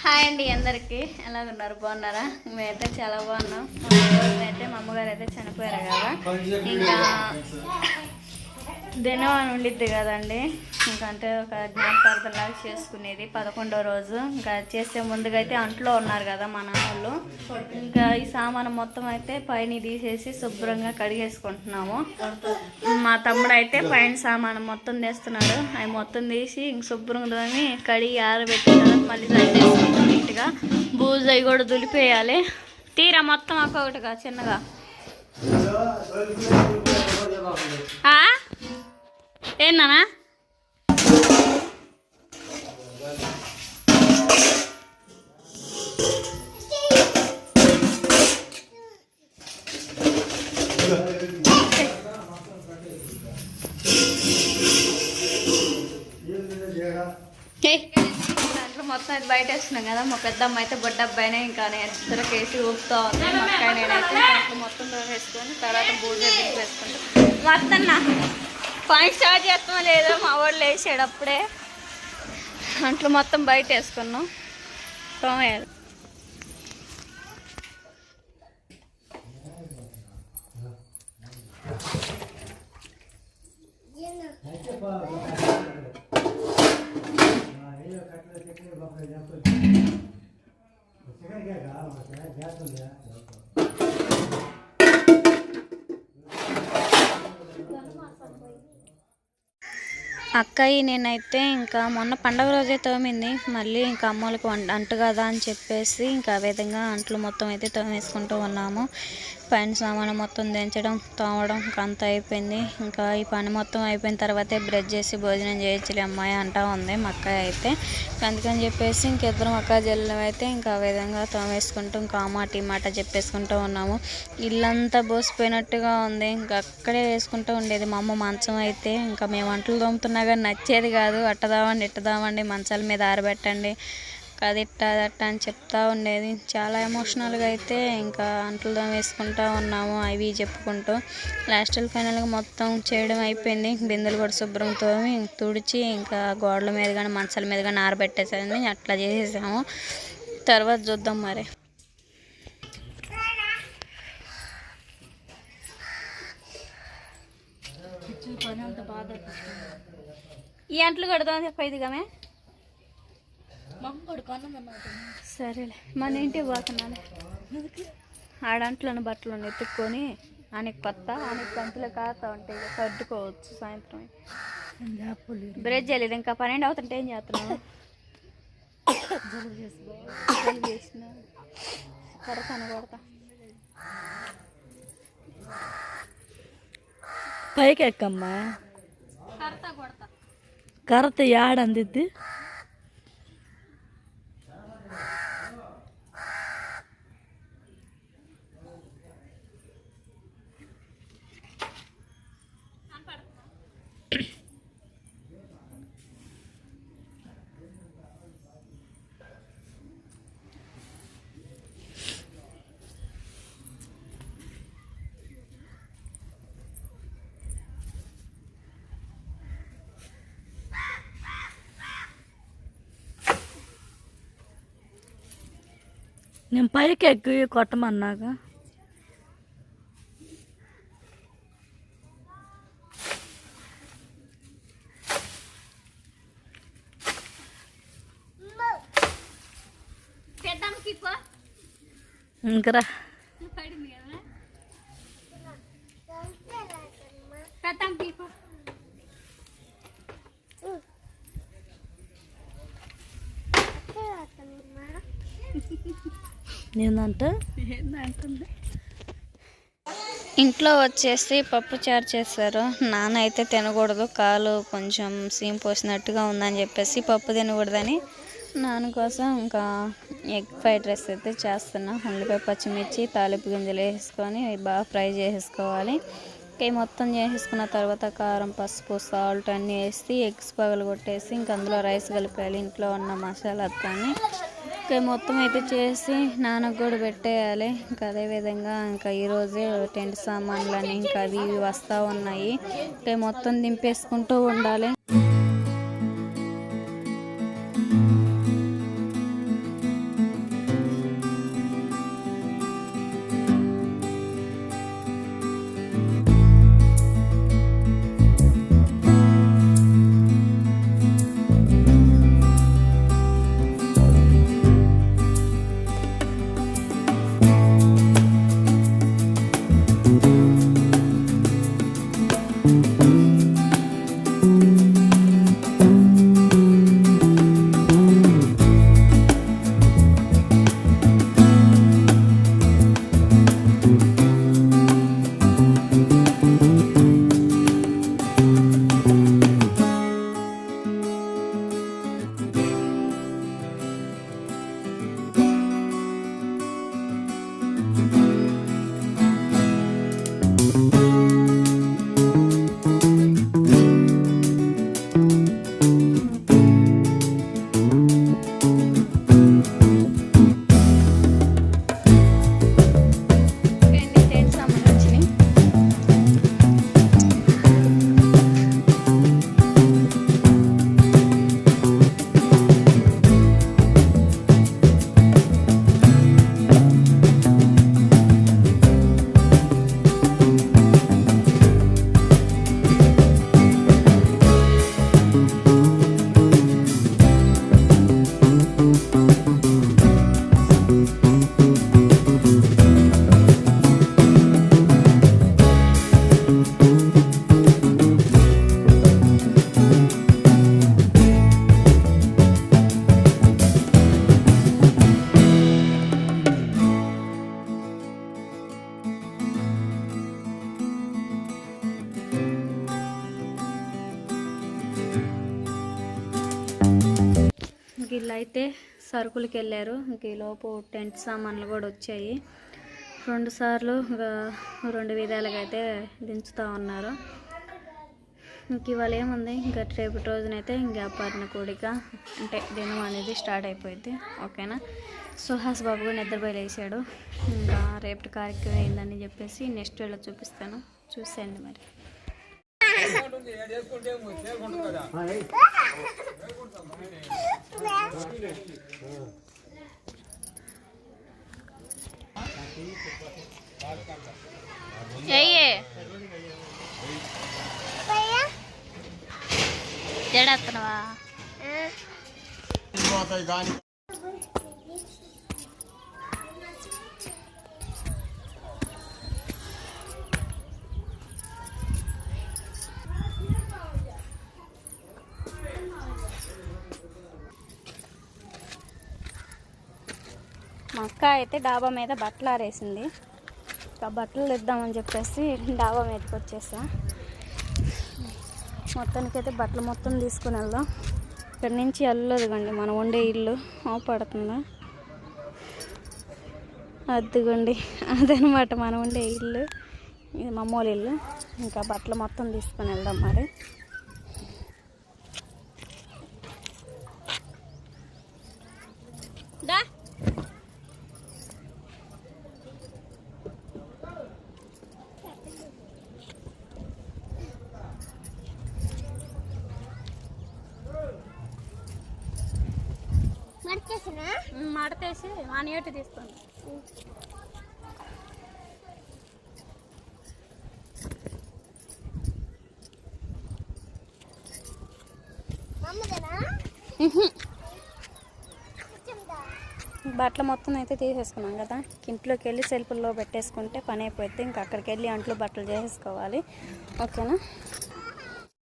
Hi అండి అందరికీ ఎలా ఉన్నారు? బాగున్నారా? మేమైతే చాలా బాగున్నాం. అయితే మా అమ్మగారు అయితే చనిపోయారు కదా, ఇంకా దినం అని ఉండిద్ది కదండి. ఇంకా అంటే ఒక జ్ఞాపకార్థంలాగా చేసుకునేది 11వ రోజు. ఇంకా చేసే ముందుగా అయితే అంట్లో ఉన్నారు కదా మా నాన్నోళ్ళు. ఇంకా ఈ సామాను మొత్తం అయితే పైన తీసేసి శుభ్రంగా కడిగేసుకుంటున్నాము. మా తమ్ముడు అయితే పైన సామాను మొత్తం తీస్తున్నాడు. అవి మొత్తం తీసి ఇంక శుభ్రంగా తోమి కడిగి ఆరబెట్టిన తర్వాత మళ్ళీ డ్రై చేసుకుంటాం నీట్గా. బూజు అవి కూడా దులిపేయాలి. తీరా మొత్తం ఒక్కొక్కటిగా చిన్నగా. ఏందన్నా దాంట్లో మొత్తం అయితే బయట వేస్తున్నాం కదా. మా పెద్దమ్మ అయితే బొడ్డ అబ్బాయినే ఇంకా ఇద్దరికి వేసి ఊపుతూ ఉంది. మొక్కగా నేనైతే దాంట్లో మొత్తం వేసుకొని తర్వాత బూజ వేసుకుంటాం. మొత్తం పాయింట్ స్టార్ట్ చేస్తామో లేదో మా వాళ్ళు వేసాడు అప్పుడే. అంట్లో మొత్తం బయట వేసుకున్నాం. తోమేయాలి. అక్కయ్య నేనైతే ఇంకా మొన్న పండగ రోజే తోమింది. మళ్ళీ ఇంకా అమ్మోళ్ళకి అంటు కదా అని చెప్పేసి ఇంకా ఆ విధంగా అంట్లు మొత్తం అయితే తోమేసుకుంటూ ఉన్నాము. పైన సామాను మొత్తం దించడం, తోమడం ఇంకా అంతా అయిపోయింది. ఇంకా ఈ పని మొత్తం అయిపోయిన తర్వాతే బ్రష్ చేసి భోజనం చేయొచ్చులే అమ్మాయి అంటా ఉంది మా అక్కయ్య అయితే. అందుకని చెప్పేసి ఇంకిద్దరం అక్క జల్లం అయితే ఇంకా ఆ విధంగా తోమేసుకుంటూ ఇంకా మాట ఈ మాట చెప్పేసుకుంటూ ఉన్నాము. ఇల్లంతా బోసిపోయినట్టుగా ఉంది. ఇంకా అక్కడే వేసుకుంటూ ఉండేది మా అమ్మ మంచం అయితే. ఇంకా మేము అంట్లు తోముతున్నా కానీ నచ్చేది కాదు. అట్టదామండి ఇట్టదామండి మంచాల మీద ఆరబెట్టండి అది ఇట్టా అట్ట అని చెప్తా ఉండేది. చాలా ఎమోషనల్గా అయితే ఇంకా అంట్లు వేసుకుంటూ ఉన్నాము అవి చెప్పుకుంటూ. లాస్ట్ ఫైనల్గా మొత్తం చేయడం అయిపోయింది. బిందెలు కూడా శుభ్రం తోమి తుడిచి ఇంకా గోడల మీద కానీ మంచాల మీద కానీ ఆరబెట్టేసాను. అట్లా చేసేసాము. తర్వాత చూద్దాం మరి. ఈ అంట్లు కడదాం చెప్పైదిగామే సరేలే. మన ఇంటికి పోతున్నాను. ఆడంట్లను బట్టలు ఎత్తుక్కొని ఆయనకి పంతులు కాస్తా ఉంటాయి సర్దుకోవచ్చు. సాయంత్రం బ్రేక్ చేయలేదు. ఇంకా 12 అవుతుంటే ఏం చేస్తున్నావు? జలుబు చేసిన కరసాను కొడతా. పైకి ఎక్కమ్మా. కరత కొడతా. కరత యాడందిద్ది. నేను పైకి ఎక్కి కొట్టమన్నాక ఇంకరా ఏందంటే ఇంట్లో వచ్చేసి పప్పు చారు చేస్తారు. నాన్న అయితే తినకూడదు, కాలు కొంచెం సీమ్ పోసినట్టుగా ఉందని చెప్పేసి పప్పు తినకూడదని నాన్న కోసం ఇంకా ఎగ్ ఫ్రైడ్ రైస్ అయితే చేస్తున్నా. ఉల్లిపాయ పచ్చిమిర్చి తాలింపు గింజలు వేసుకొని బాగా ఫ్రై చేసేసుకోవాలి. ఇంకా మొత్తం చేసేసుకున్న తర్వాత కారం పసుపు సాల్ట్ అన్నీ వేసి ఎగ్స్ పగలు కొట్టేసి ఇంక అందులో రైస్ కలిపేయాలి. ఇంట్లో ఉన్న మసాలాతో ఇంకా మొత్తం అయితే చేసి నాన్నకు కూడా పెట్టేయాలి. ఇంకా అదేవిధంగా ఇంకా ఈరోజే టెంట్ సామాన్లని ఇంకా అవి ఇవి వస్తూ ఉన్నాయి. ఇంకా మొత్తం దింపేసుకుంటూ ఉండాలి. అయితే సరుకులకి వెళ్ళారు. ఇంక ఈలోపు టెంట్ సామాన్లు కూడా వచ్చాయి. 2 సార్లు 2 విధాలుగా అయితే దించుతూ ఉన్నారు. ఇంక ఇవాళ ఏముంది, ఇంకా రేపటి రోజునైతే ఇంకా పర్ణ కూడిక అంటే దినం అనేది స్టార్ట్ అయిపోయింది. ఓకేనా. సుహాస్ బాబు కూడా నిద్రపోయి లేచాడు. ఇంకా రేపటి కార్యక్రమం ఏందని చెప్పేసి నెక్స్ట్ వేళ చూపిస్తాను, చూసేయండి మరి. జడేస్తున్నావా? మా అక్క అయితే డాబా మీద బట్టలు ఆరేసింది. ఇంకా బట్టలు ఇద్దామని చెప్పేసి డాబా మీదకి వచ్చేసా. మొత్తానికైతే బట్టలు మొత్తం తీసుకుని వెళ్దాం. ఇక్కడ నుంచి వెళ్ళదుగండి మనం ఉండే ఇల్లు పడుతుందా, అద్దుగండి అదనమాట మనం ఉండే ఇల్లు. ఇది మమ్మోళ్ళ ఇల్లు. ఇంకా బట్టలు మొత్తం తీసుకుని వెళ్దాం మరి. మడతేసి ఆ నీటి తీసుకోండి. బట్టలు మొత్తం అయితే తీసేసుకున్నాం కదా. ఇంట్లోకి వెళ్ళి సెల్ఫ్లో పెట్టేసుకుంటే పని అయిపోద్ది. ఇంకా అక్కడికి వెళ్ళి అంట్లు బట్టలు చేసేసుకోవాలి. ఓకేనా.